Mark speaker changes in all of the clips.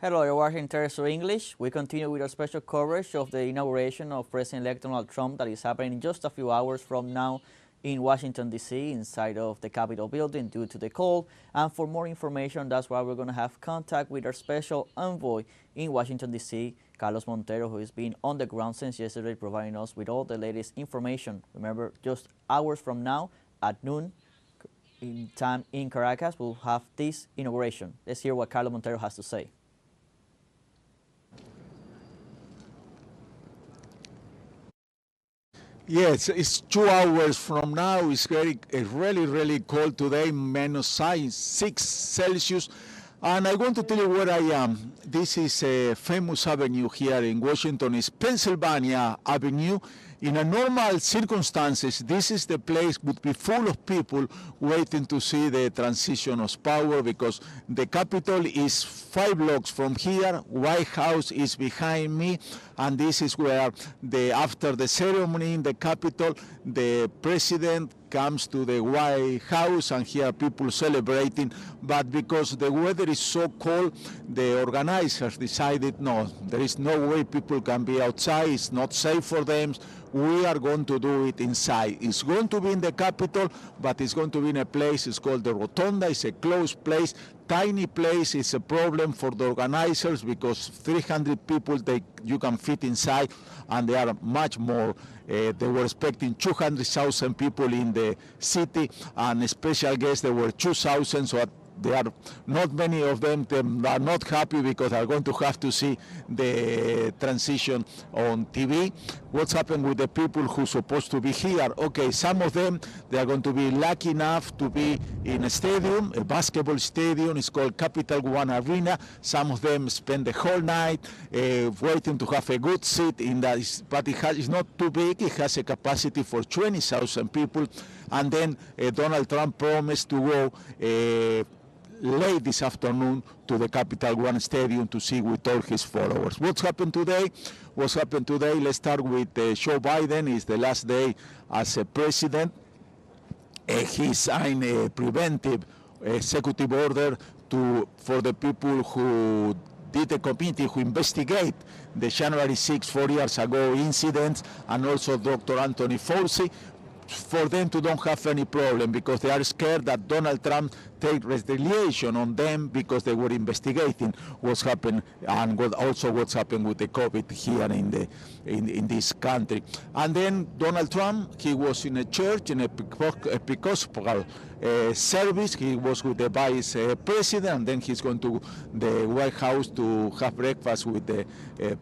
Speaker 1: Hello, you're watching teleSUR English. We continue with our special coverage of the inauguration of President-elect Donald Trump that is happening in just a few hours from now in Washington, D.C., inside of the Capitol building due to the cold. And for more information, that's why we're going to have contact with our special envoy in Washington, D.C., Carlos Montero, who has been on the ground since yesterday, providing us with all the latest information. Remember, just hours from now at noon, in time in Caracas, we'll have this inauguration. Let's hear what Carlos Montero has to say.
Speaker 2: Yes, it's 2 hours from now. It's really cold today, -6 Celsius. And I want to tell you where I am. This is a famous avenue here in Washington. It's Pennsylvania Avenue. In a normal circumstances, this is the place would be full of people waiting to see the transition of power because the Capitol is 5 blocks from here. White House is behind me, and this is where after the ceremony in the Capitol, the president comes to the White House and here people celebrating, but because the weather is so cold, the organizers decided no, there is no way people can be outside, it's not safe for them, we are going to do it inside. It's going to be in the Capitol, but it's going to be in a place, it's called the Rotunda, it's a closed place, tiny place. It's a problem for the organizers because 300 people you can fit inside, and they are much more. They were expecting 200,000 people in the city, and special guests there were 2,000. So there are not many of them are not happy because they are going to have to see the transition on TV. What's happened with the people who are supposed to be here? Okay, some of them, they are going to be lucky enough to be in a stadium, a basketball stadium. It's called Capital One Arena. Some of them spend the whole night waiting to have a good seat in that, but it's not too big. It has a capacity for 20,000 people. And then Donald Trump promised to go late this afternoon to the Capital One Stadium to see with all his followers. What's happened today? Let's start with Joe Biden. It's the last day as a president. He signed a preventive executive order for the people who did a committee who investigate the January 6, 4 years ago incidents, and also Dr. Anthony Fauci, for them to don't have any problem because they are scared that Donald Trump take retaliation on them because they were investigating what's happened and what's happened with the COVID here in this country. And then Donald Trump, he was in a church, in a Episcopal service. He was with the vice president, and then he's going to the White House to have breakfast with the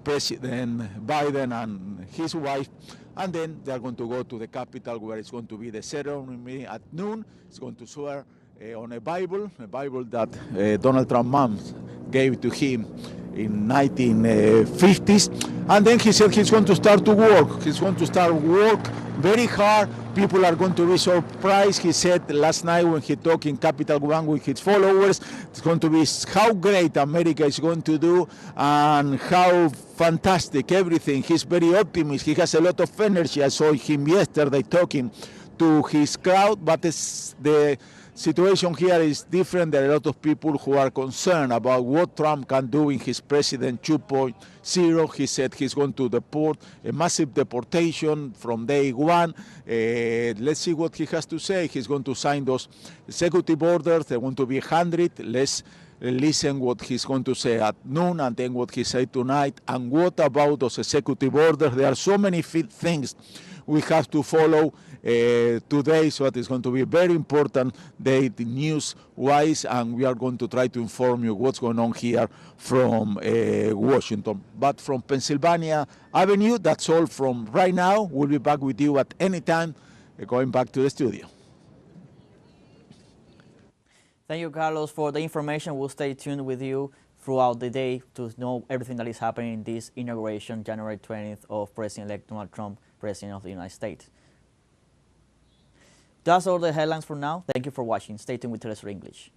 Speaker 2: President Biden and his wife. And then they are going to go to the Capitol where it's going to be the ceremony at noon. It's going to swear on a Bible that Donald Trump's mom gave to him in 1950s. And then he said he's going to start to work. He's going to start work very hard. People are going to be surprised. He said last night when he talked in Capital One with his followers, it's going to be how great America is going to do and how fantastic everything. He's very optimistic. He has a lot of energy. I saw him yesterday talking to his crowd, but the situation here is different. There are a lot of people who are concerned about what Trump can do in his President 2.0. He said he's going to deport, a massive deportation from day one. Let's see what he has to say. He's going to sign those executive orders. They're going to be 100. Let's listen what he's going to say at noon and then what he said tonight. And what about those executive orders? There are so many things we have to follow today, so it is going to be a very important day news-wise, and we are going to try to inform you what's going on here from Washington. But from Pennsylvania Avenue, that's all from right now. We'll be back with you at any time, going back to the studio.
Speaker 1: Thank you, Carlos, for the information. We'll stay tuned with you throughout the day to know everything that is happening in this inauguration, January 20th, of President-elect Donald Trump, President of the United States. That's all the headlines for now. Thank you for watching. Stay tuned with teleSUR English.